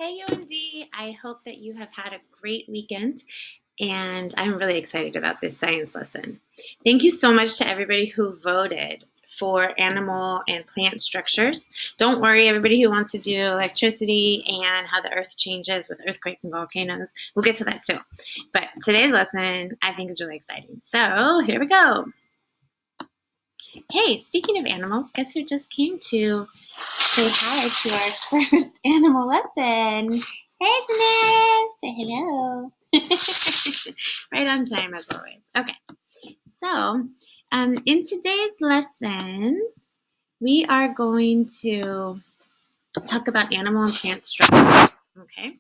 Hey, UMD. I hope that you have had a great weekend, and I'm really excited about this science lesson. Thank you so much to everybody who voted for animal and plant structures. Don't worry, everybody who wants to do electricity and how the earth changes with earthquakes and volcanoes. We'll get to that too. But today's lesson, I think, is really exciting. So here we go. Hey, speaking of animals, guess who just came to say hi to our first animal lesson? Hey, Denise! Say hello. Right on time, as always. Okay, so in today's lesson, we are going to talk about animal and plant structures. Okay,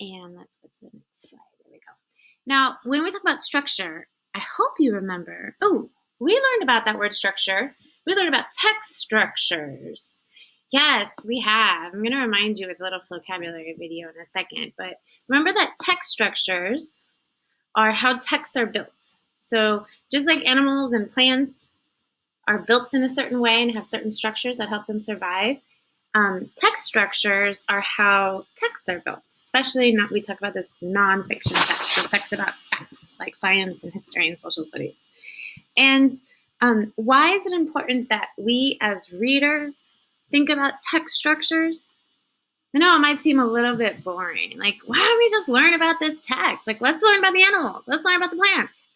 and let's go to the next slide. There we go. Now, when we talk about structure, I hope you remember. Oh, we learned about that word structure. We learned about text structures. Yes, we have. I'm going to remind you with a little vocabulary video in a second. But remember that text structures are how texts are built. So just like animals and plants are built in a certain way and have certain structures that help them survive, text structures are how texts are built, especially we talk about this nonfiction text, so texts about facts like science and history and social studies. And why is it important that we as readers think about text structures? I know it might seem a little bit boring. Like, why don't we just learn about the text? Like, let's learn about the animals. Let's learn about the plants.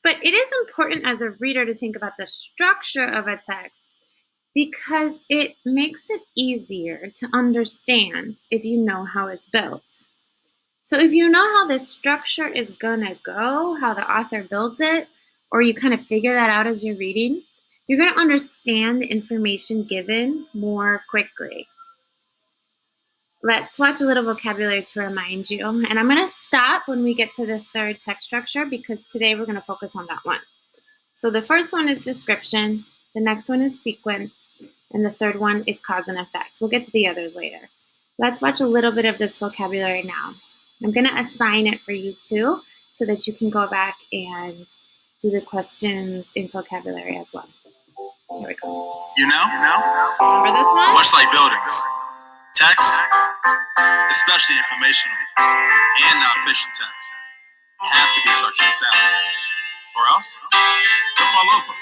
But it is important as a reader to think about the structure of a text because it makes it easier to understand if you know how it's built. So if you know how the structure is going to go, how the author builds it, or you kind of figure that out as you're reading, you're going to understand the information given more quickly. Let's watch a little vocabulary to remind you. And I'm going to stop when we get to the third text structure because today we're going to focus on that one. So the first one is description, the next one is sequence, and the third one is cause and effect. We'll get to the others later. Let's watch a little bit of this vocabulary now. I'm going to assign it for you too so that you can go back and do the questions in vocabulary as well. Here we go. You know? Remember this one? Much like buildings, text, especially informational and non-fiction text, have to be structurally sound, or else they'll fall over.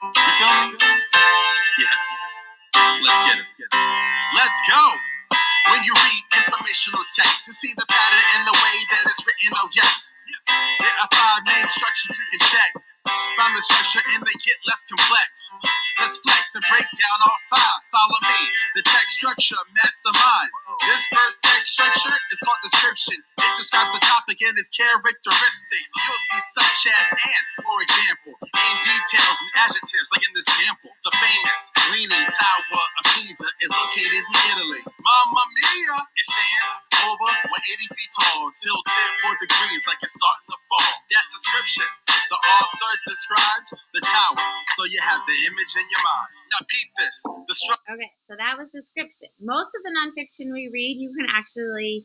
You feel me? Yeah. Let's get it. Let's go. When you read informational text, you see the pattern and the way that it's written, oh yes. There are 5 main structures you can check. Find the structure and they get less complex. Let's flex and break down all 5. Follow me, the text structure mastermind. This first text structure is called description. It describes the topic and its characteristics. You'll see such as and, for example, and details and adjectives like in this sample. The famous Leaning Tower of Pisa is located in Italy. Mamma mia! It stands over 180 feet tall, tilted 4 degrees like it's starting to fall. That's description. The author describes the tower, so you have the image in your mind. Now peep this. Okay, so that was description. Most of the nonfiction we read, you can actually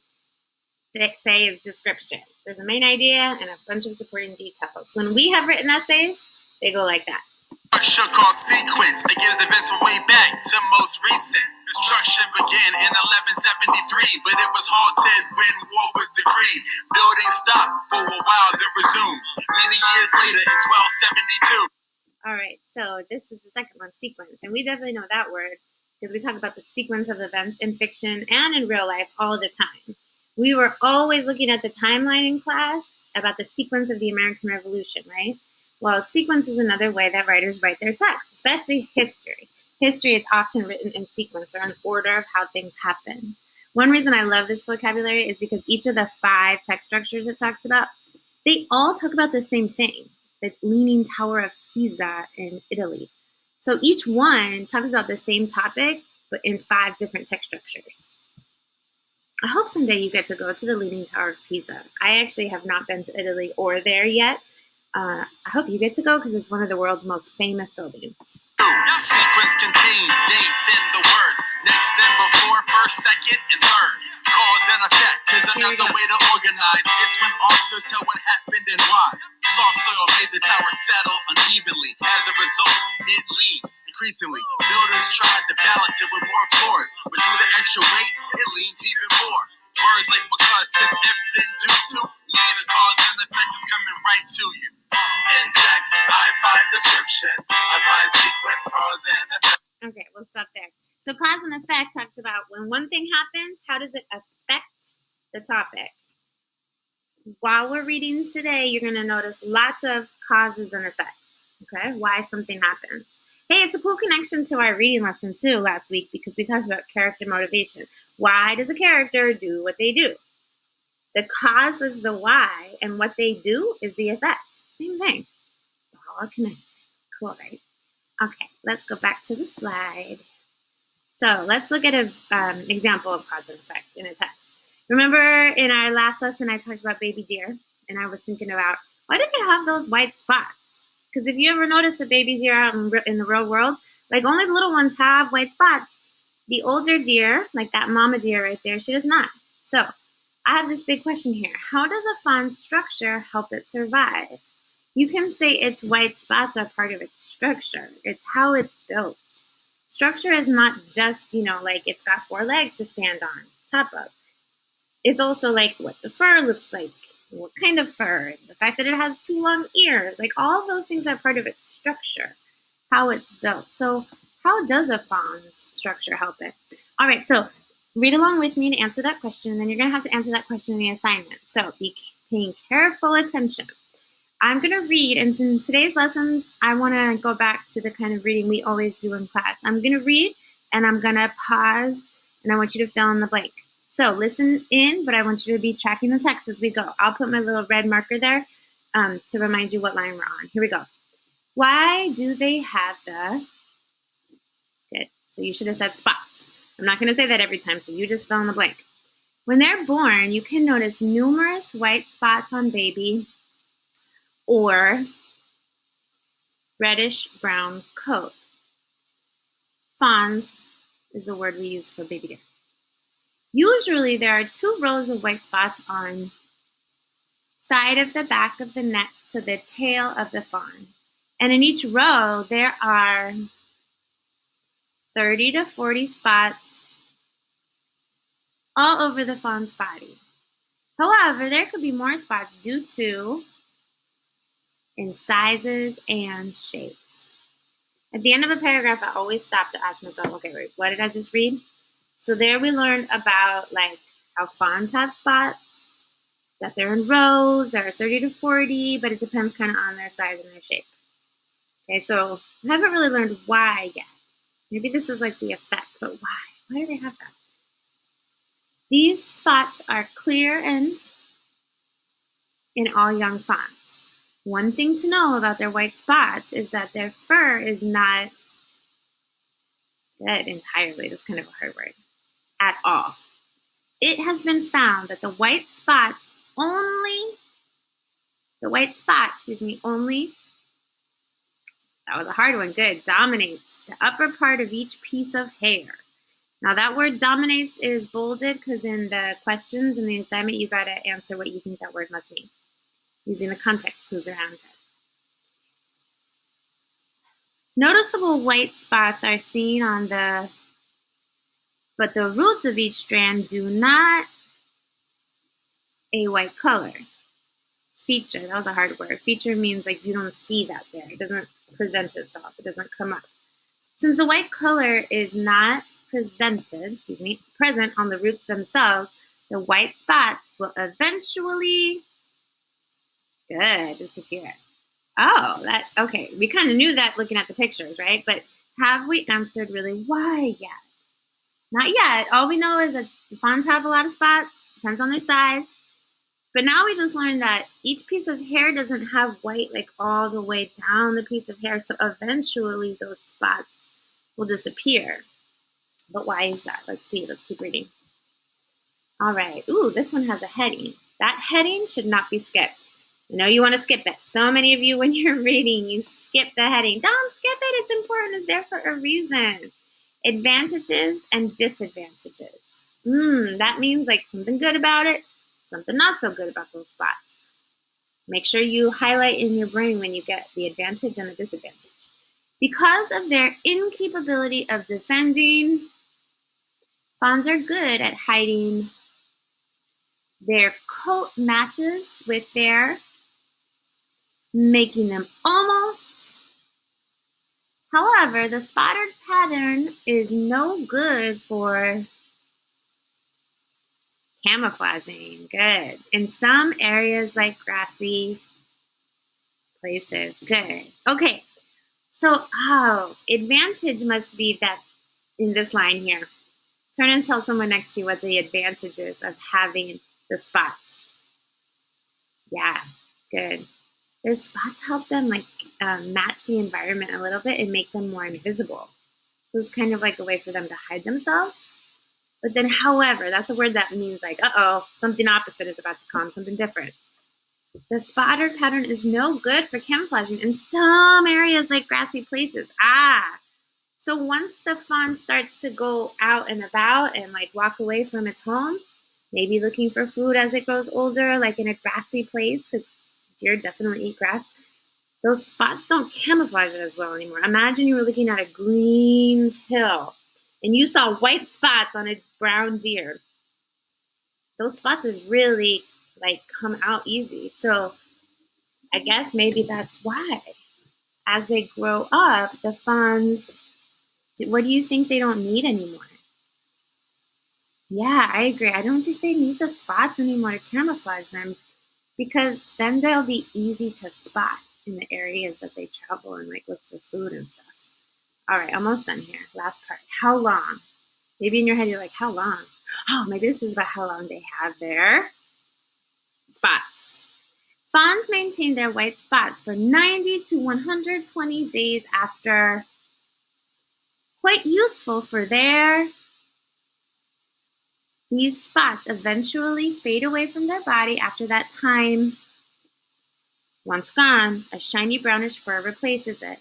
say is description. There's a main idea and a bunch of supporting details. When we have written essays, they go like that. Structure called sequence. It gives events from way back to most recent. Construction began in 1173, but it was halted when war was decreed. Building stopped for a while, then resumed many years later in 1272. All right, so this is the second one, sequence. And we definitely know that word because we talk about the sequence of events in fiction and in real life all the time. We were always looking at the timeline in class about the sequence of the American Revolution, right? Well, sequence is another way that writers write their texts, especially history. History is often written in sequence or in order of how things happened. One reason I love this vocabulary is because each of the 5 text structures it talks about, they all talk about the same thing, the Leaning Tower of Pisa in Italy. So each one talks about the same topic, but in 5 different text structures. I hope someday you get to go to the Leaning Tower of Pisa. I actually have not been to Italy or there yet. I hope you get to go because it's one of the world's most famous buildings. Sequence contains dates in the words next, then, before, first, second, and third. Cause and effect is another way to organize. It's when authors tell what happened and why. Soft soil made the tower settle unevenly. As a result, it leaned increasingly. Builders tried to balance it with more floors, but due to extra weight, it leans even about when one thing happens, how does it affect the topic? While we're reading today, you're going to notice lots of causes and effects, okay? Why something happens. Hey, it's a cool connection to our reading lesson too last week because we talked about character motivation. Why does a character do what they do? The cause is the why, and what they do is the effect. Same thing. It's all connected. Cool, right? Okay, let's go back to the slide. So let's look at an example of cause and effect in a text. Remember in our last lesson, I talked about baby deer, and I was thinking about, why do they have those white spots? Because if you ever notice the baby deer out in the real world, like only the little ones have white spots. The older deer, like that mama deer right there, she does not. So I have this big question here. How does a fawn's structure help it survive? You can say its white spots are part of its structure. It's how it's built. Structure is not just, like it's got 4 legs to stand on top of. It's also like what the fur looks like, what kind of fur, the fact that it has 2 long ears, like all of those things are part of its structure, how it's built. So how does a fawn's structure help it? All right, so read along with me to answer that question, and then you're going to have to answer that question in the assignment. So be paying careful attention. I'm going to read, and in today's lessons, I want to go back to the kind of reading we always do in class. I'm going to read, and I'm going to pause, and I want you to fill in the blank. So listen in, but I want you to be tracking the text as we go. I'll put my little red marker there to remind you what line we're on. Here we go. Why do they have the... Good. So you should have said spots. I'm not going to say that every time, so you just fill in the blank. When they're born, you can notice numerous white spots on baby or reddish-brown coat. Fawns is the word we use for baby deer. Usually there are 2 rows of white spots on side of the back of the neck to the tail of the fawn. And in each row, there are 30 to 40 spots all over the fawn's body. However, there could be more spots due to in sizes and shapes. At the end of a paragraph, I always stop to ask myself, okay, wait, what did I just read? So there we learned about like how fawns have spots, that they're in rows, there are 30 to 40, but it depends kind of on their size and their shape. Okay, so I haven't really learned why yet. Maybe this is like the effect, but why? Why do they have that? These spots are clear and in all young fawns. One thing to know about their white spots is that their fur is not good entirely. That's kind of a hard word. At all. It has been found that the white spots only, that was a hard one, good, dominates the upper part of each piece of hair. Now that word dominates is bolded because in the questions in the assignment, you got to answer what you think that word must mean, using the context clues around it. Noticeable white spots are seen but the roots of each strand do not a white color. Feature, that was a hard word. Feature means like you don't see that there. It doesn't present itself. It doesn't come up. Since the white color is not present on the roots themselves, the white spots will eventually, disappear. Okay. We kind of knew that looking at the pictures, right? But have we answered really why yet? Not yet. All we know is that the fawns have a lot of spots, depends on their size. But now we just learned that each piece of hair doesn't have white like all the way down the piece of hair. So eventually those spots will disappear. But why is that? Let's see. Let's keep reading. All right. Ooh, this one has a heading. That heading should not be skipped. I know you want to skip it. So many of you, when you're reading, you skip the heading. Don't skip it. It's important. It's there for a reason. Advantages and disadvantages. That means like something good about it, something not so good about those spots. Make sure you highlight in your brain when you get the advantage and the disadvantage. Because of their incapability of defending, fawns are good at hiding their coat matches with their, making them almost. However, the spotted pattern is no good for Camouflaging. Good. In some areas like grassy places. Good. Okay. So, advantage must be that in this line here. Turn and tell someone next to you what the advantage is of having the spots. Yeah, good. Their spots help them match the environment a little bit and make them more invisible. So it's kind of like a way for them to hide themselves. But then, however, that's a word that means like, something opposite is about to come, something different. The spotted pattern is no good for camouflaging in some areas like grassy places. So once the fawn starts to go out and about and walk away from its home, maybe looking for food as it grows older, like in a grassy place, because deer definitely eat grass, those spots don't camouflage it as well anymore. Imagine you were looking at a green hill and you saw white spots on a brown deer. Those spots would really come out easy. So I guess maybe that's why. As they grow up, the fawns, what do you think they don't need anymore? Yeah, I agree. I don't think they need the spots anymore to camouflage them because then they'll be easy to spot in the areas that they travel and look for food and stuff. All right, almost done here. Last part. How long? Maybe in your head you're like, how long? Oh, maybe this is about how long they have their spots. Fawns maintain their white spots for 90 to 120 days after. Quite useful for these spots eventually fade away from their body after that time. Once gone, a shiny brownish fur replaces it.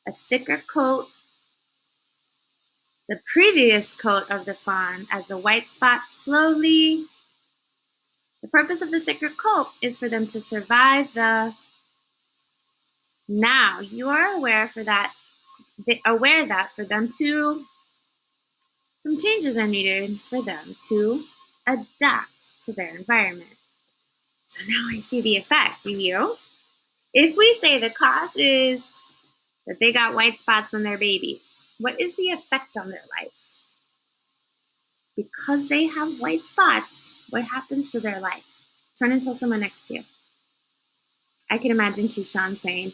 A thicker coat, the previous coat of the fawn, as the white spots slowly. The purpose of the thicker coat is for them to survive the. Now you are aware that for them to. Some changes are needed for them to adapt to their environment. So now I see the effect, do you? If we say the cause is that they got white spots when they're babies, what is the effect on their life? Because they have white spots, what happens to their life? Turn and tell someone next to you. I can imagine Keyshawn saying,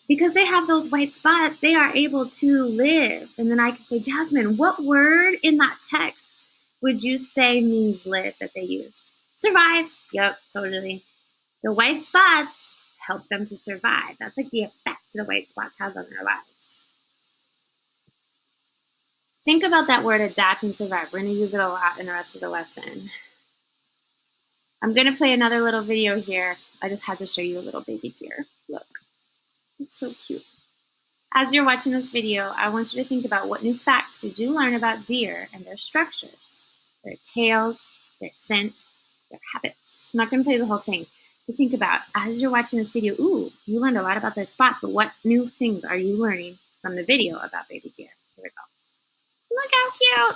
because they have those white spots, they are able to live. And then I could say, Jasmine, what word in that text would you say means live that they used? Survive. Yep, totally. The white spots help them to survive. That's the effect the white spots have on their lives. Think about that word adapt and survive. We're going to use it a lot in the rest of the lesson. I'm going to play another little video here. I just had to show you a little baby deer. Look, it's so cute. As you're watching this video, I want you to think about what new facts did you learn about deer and their structures, their tails, their scent, their habits. I'm not going to play the whole thing. But think about, as you're watching this video, you learned a lot about their spots, but what new things are you learning from the video about baby deer? Here we go. Look how cute!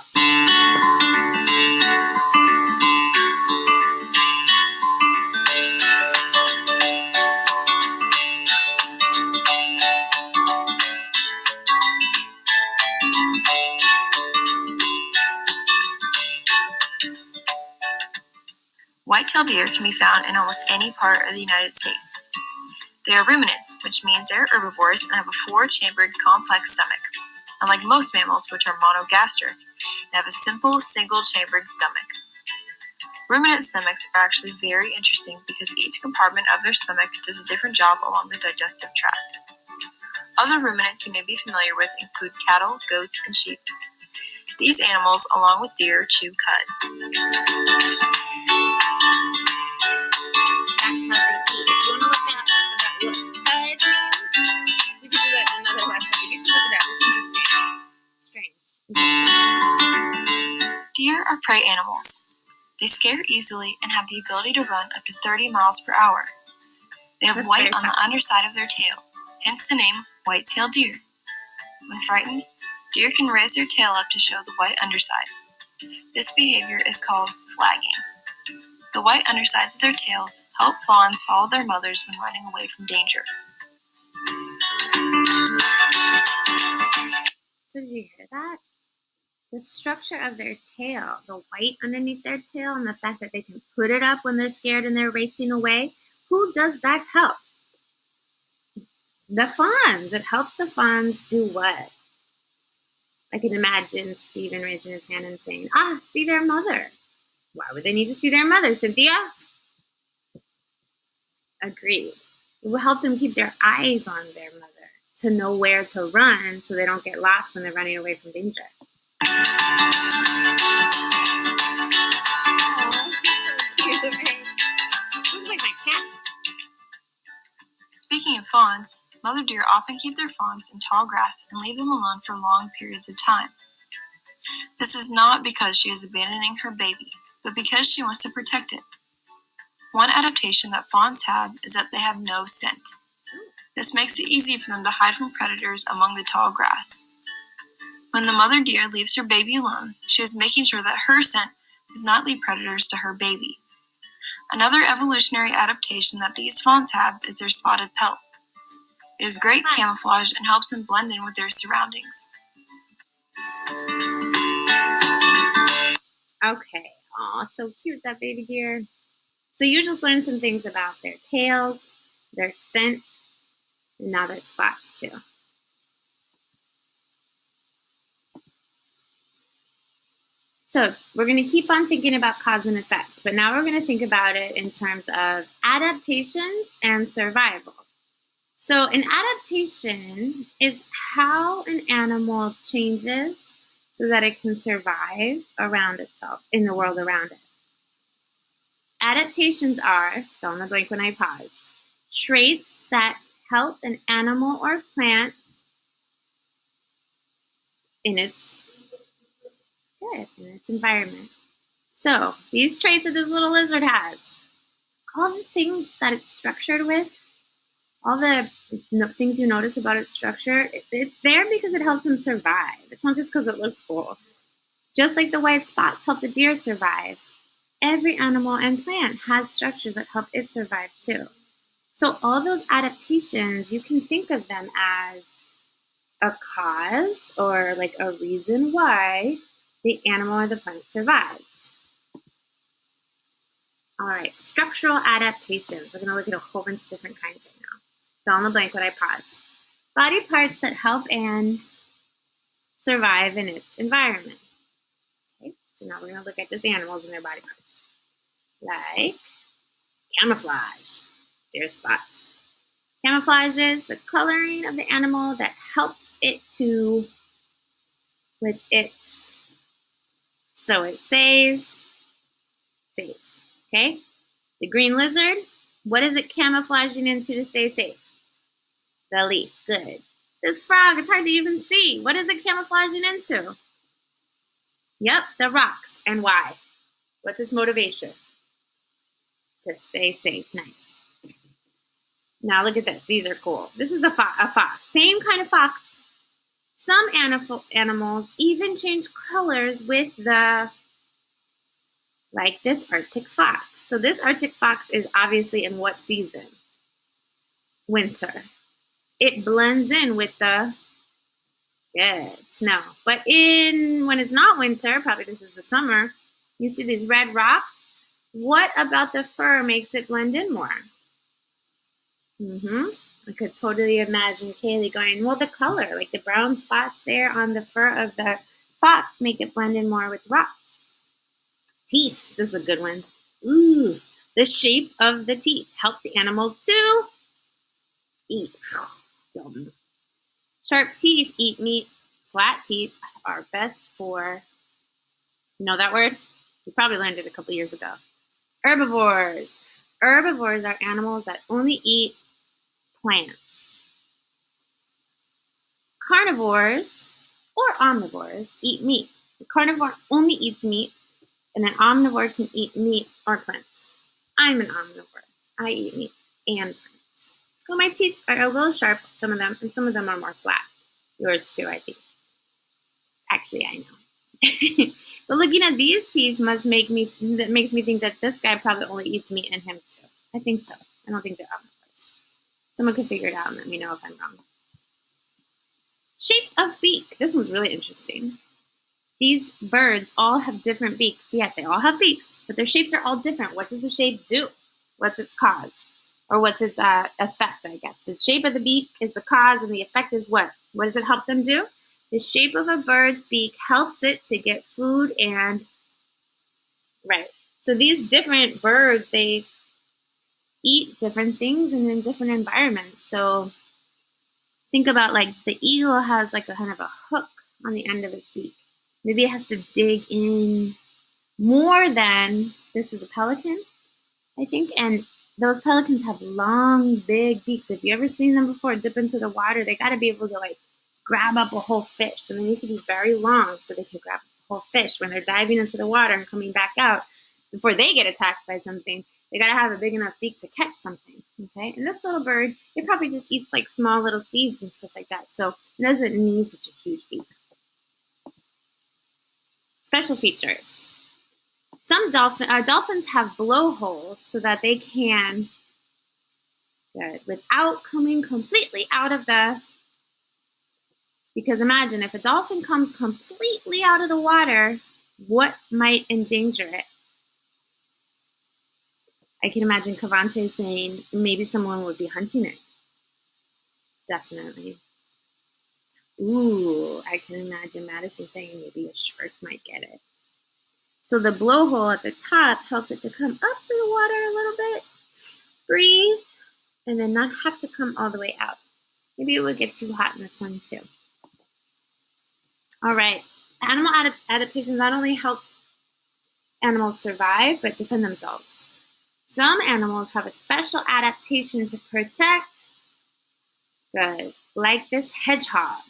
White-tailed deer can be found in almost any part of the United States. They are ruminants, which means they are herbivores and have a four-chambered complex stomach. Unlike most mammals, which are monogastric, they have a simple single-chambered stomach. Ruminant stomachs are actually very interesting because each compartment of their stomach does a different job along the digestive tract. Other ruminants you may be familiar with include cattle, goats, and sheep. These animals, along with deer, chew cud. Deer are prey animals. They scare easily and have the ability to run up to 30 miles per hour. They have white on the underside of their tail, hence the name white-tailed deer. When frightened, deer can raise their tail up to show the white underside. This behavior is called flagging. The white undersides of their tails help fawns follow their mothers when running away from danger. So did you hear that? The structure of their tail, the white underneath their tail, and the fact that they can put it up when they're scared and they're racing away. Who does that help? The fawns. It helps the fawns do what? I can imagine Stephen raising his hand and saying, see their mother. Why would they need to see their mother, Cynthia? Agreed. It will help them keep their eyes on their mother to know where to run so they don't get lost when they're running away from danger. Looks like my cat. Speaking of fawns, mother deer often keep their fawns in tall grass and leave them alone for long periods of time. This is not because she is abandoning her baby, but because she wants to protect it. One adaptation that fawns have is that they have no scent. This makes it easy for them to hide from predators among the tall grass. When the mother deer leaves her baby alone, she is making sure that her scent does not lead predators to her baby. Another evolutionary adaptation that these fawns have is their spotted pelt. It is great camouflage and helps them blend in with their surroundings. Okay. Aw, so cute, that baby deer. So you just learned some things about their tails, their scent, and now their spots too. So we're going to keep on thinking about cause and effect, but now we're going to think about it in terms of adaptations and survival. So an adaptation is how an animal changes so that it can survive around itself, in the world around it. Adaptations are, fill in the blank when I pause, traits that help an animal or plant in its environment. So these traits that this little lizard has, all the things that it's structured with, all the things you notice about its structure, it's there because it helps them survive. It's not just because it looks cool. Just like the white spots help the deer survive, every animal and plant has structures that help it survive too. So all those adaptations, you can think of them as a cause or like a reason why the animal or the plant survives. All right, structural adaptations. We're going to look at a whole bunch of different kinds right now. Fill in the blank when I pause. Body parts that help and survive in its environment. Okay, so now we're going to look at just animals and their body parts. Like camouflage, deer spots. Camouflage is the coloring of the animal that helps it to, with its, so it stays safe. Okay? The green lizard, what is it camouflaging into to stay safe? The leaf. Good. This frog, it's hard to even see. What is it camouflaging into? Yep, the rocks. And why? What's its motivation? To stay safe. Nice. Now look at this. These are cool. This is a fox. Same kind of fox. Some animals even change colors with like this Arctic fox. So this Arctic fox is obviously in what season? Winter. It blends in with the snow. But when it's not winter, probably this is the summer, you see these red rocks. What about the fur makes it blend in more? I could totally imagine Kaylee going, well, the color, like the brown spots there on the fur of the fox make it blend in more with rocks. Teeth, this is a good one. Ooh, the shape of the teeth help the animal to eat. Yum. Sharp teeth eat meat. Flat teeth are best for, you know that word? You probably learned it a couple years ago. Herbivores. Herbivores are animals that only eat plants. Carnivores or omnivores eat meat. The carnivore only eats meat, and an omnivore can eat meat or plants. I'm an omnivore. I eat meat and plants. So my teeth are a little sharp, some of them, and some of them are more flat. Yours too, I think. Actually, I know. But looking at these teeth makes me think that this guy probably only eats meat and him too. I think so. I don't think they're omnivores. Someone can figure it out and let me know if I'm wrong. Shape of beak. This one's really interesting. these birds all have different beaks. Yes, they all have beaks, but their shapes are all different. What does the shape do? What's its cause? Or what's its effect, I guess? The shape of the beak is the cause, and the effect is what? What does it help them do? The shape of a bird's beak helps it to get food and, right. So these different birds, they eat different things and in different environments. So think about like the eagle has like a kind of a hook on the end of its beak. Maybe it has to dig in more than this is a pelican, I think. And those pelicans have long, big beaks. If you ever seen them before dip into the water, they got to be able to like grab up a whole fish. So they need to be very long so they can grab a whole fish when they're diving into the water and coming back out before they get attacked by something. They got to have a big enough beak to catch something, okay? And this little bird, it probably just eats like small little seeds and stuff like that. So it doesn't need such a huge beak. Special features. Some dolphins have blowholes so that they can, without coming completely out of the, because imagine if a dolphin comes completely out of the water, what might endanger it? I can imagine Cavante saying maybe someone would be hunting it. Definitely. Ooh, I can imagine Madison saying maybe a shark might get it. So the blowhole at the top helps it to come up to the water a little bit, breathe, and then not have to come all the way out. Maybe it would get too hot in the sun too. All right, animal adaptations not only help animals survive, but defend themselves. Some animals have a special adaptation to protect, good, like this hedgehog.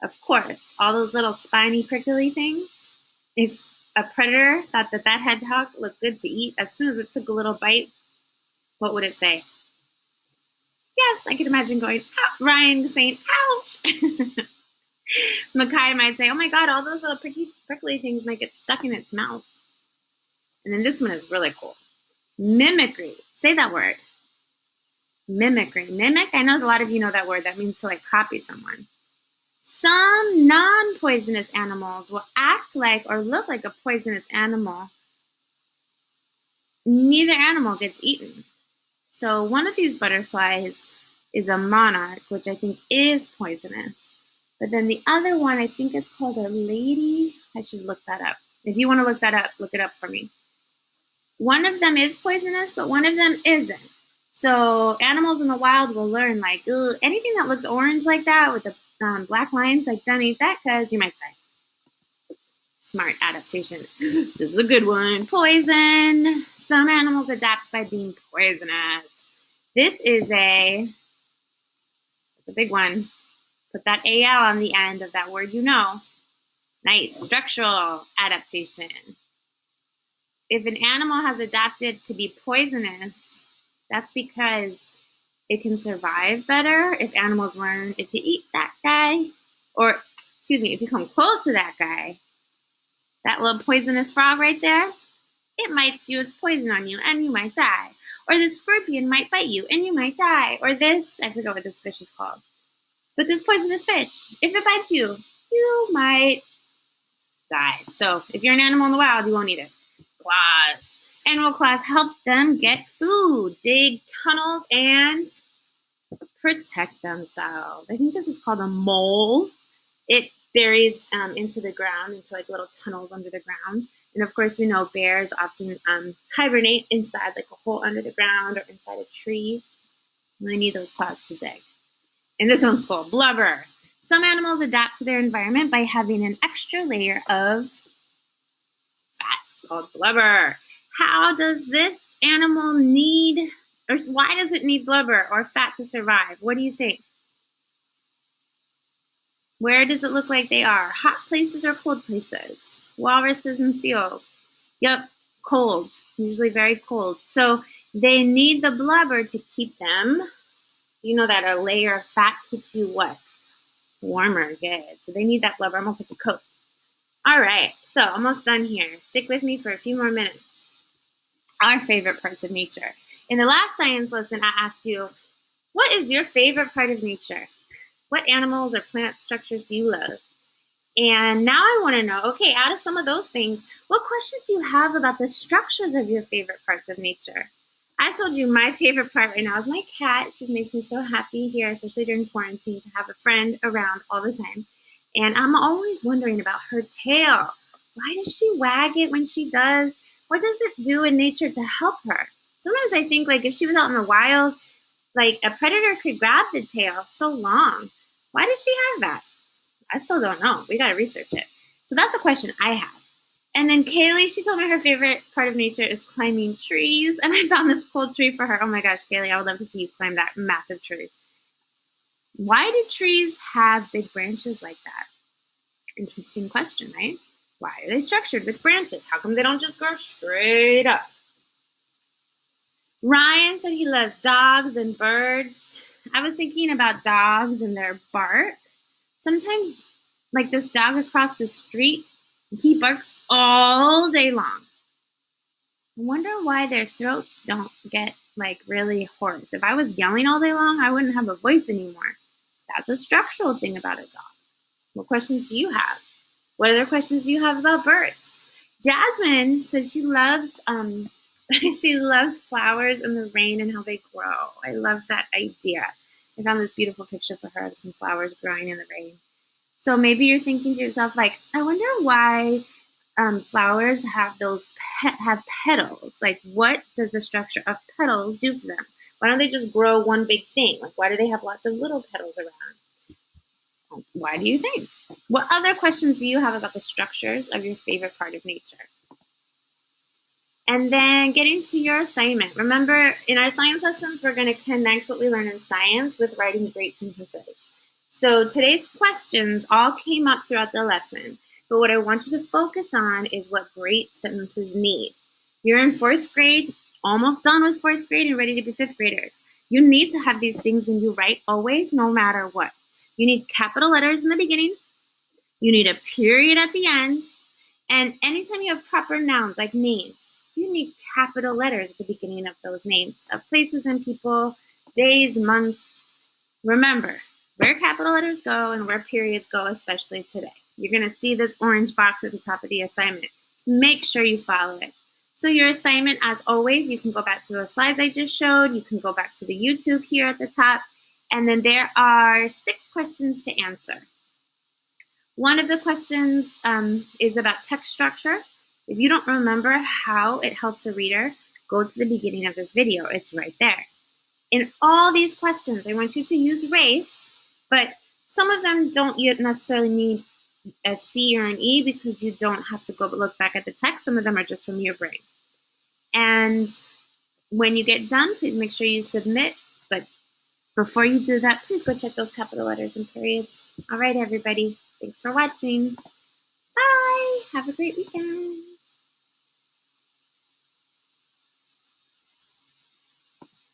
Of course, all those little spiny, prickly things. If a predator thought that hedgehog looked good to eat, as soon as it took a little bite, what would it say? Yes, I could imagine going, Ryan saying, ouch! Makai might say, oh my God, all those little prickly things might get stuck in its mouth. And then this one is really cool. Mimicry. Say that word. Mimicry. Mimic, I know a lot of you know that word. That means to like copy someone. Some non-poisonous animals will act like or look like a poisonous animal. Neither animal gets eaten. So one of these butterflies is a monarch, which I think is poisonous. But then the other one, I think it's called a lady. I should look that up. If you want to look that up, look it up for me. One of them is poisonous, but one of them isn't. So animals in the wild will learn like, anything that looks orange like that with the black lines, like don't eat that because you might die. Smart adaptation. This is a good one. Poison. Some animals adapt by being poisonous. This is it's a big one. Put that AL on the end of that word you know. Nice. Structural adaptation. If an animal has adapted to be poisonous, that's because it can survive better if animals learn if you eat that guy, or if you come close to that guy, that little poisonous frog right there, it might spew its poison on you and you might die. Or this scorpion might bite you and you might die. Or this, I forget what this fish is called, but this poisonous fish, if it bites you, you might die. So if you're an animal in the wild, you won't eat it. Claws. Animal claws help them get food, dig tunnels, and protect themselves. I think this is called a mole. It buries into the ground, into like little tunnels under the ground. And of course, we know bears often hibernate inside like a hole under the ground or inside a tree. And they need those claws to dig. And this one's called blubber. Some animals adapt to their environment by having an extra layer of fat. It's called blubber. How does this animal need, or why does it need blubber or fat to survive? What do you think? Where does it look like they are? Hot places or cold places? Walruses and seals. Yep, cold. Usually very cold. So they need the blubber to keep them. You know that a layer of fat keeps you what? Warmer. Good. So they need that blubber, almost like a coat. All right. So almost done here. Stick with me for a few more minutes. Our favorite parts of nature. In the last science lesson, I asked you, what is your favorite part of nature? What animals or plant structures do you love? And now I want to know, okay, out of some of those things, what questions do you have about the structures of your favorite parts of nature? I told you my favorite part right now is my cat. She makes me so happy here, especially during quarantine, to have a friend around all the time. And I'm always wondering about her tail. Why does she wag it when she does? What does it do in nature to help her? Sometimes I think like if she was out in the wild, like a predator could grab the tail. It's so long. Why does she have that? I still don't know. We got to research it. So that's a question I have. And then Kaylee, she told me her favorite part of nature is climbing trees. And I found this cool tree for her. Oh my gosh, Kaylee, I would love to see you climb that massive tree. Why do trees have big branches like that? Interesting question, right? Why are they structured with branches? How come they don't just grow straight up? Ryan said he loves dogs and birds. I was thinking about dogs and their bark. Sometimes, like this dog across the street, he barks all day long. I wonder why their throats don't get like really hoarse. If I was yelling all day long, I wouldn't have a voice anymore. That's a structural thing about a dog. What questions do you have? What other questions do you have about birds? Jasmine says she loves she loves flowers and the rain and how they grow. I love that idea. I found this beautiful picture for her of some flowers growing in the rain. So maybe you're thinking to yourself, like, I wonder why flowers have have petals. Like, what does the structure of petals do for them? Why don't they just grow one big thing? Like, why do they have lots of little petals around? Why do you think? What other questions do you have about the structures of your favorite part of nature? And then getting to your assignment. Remember, in our science lessons, we're going to connect what we learn in science with writing great sentences. So today's questions all came up throughout the lesson, but what I want you to focus on is what great sentences need. You're in 4th grade, almost done with 4th grade and ready to be 5th graders. You need to have these things when you write always, no matter what. You need capital letters in the beginning. You need a period at the end. And anytime you have proper nouns like names, you need capital letters at the beginning of those names of places and people, days, months. Remember where capital letters go and where periods go, especially today. You're going to see this orange box at the top of the assignment. Make sure you follow it. So your assignment, as always, you can go back to those slides I just showed. You can go back to the YouTube here at the top. And then there are 6 questions to answer. One of the questions is about text structure. If you don't remember how it helps a reader, go to the beginning of this video. It's right there. In all these questions, I want you to use race, but some of them don't necessarily need a C or an E because you don't have to go look back at the text. Some of them are just from your brain. And when you get done, please make sure you submit. But before you do that, please go check those capital letters and periods. All right, everybody. Thanks for watching. Bye. Have a great weekend.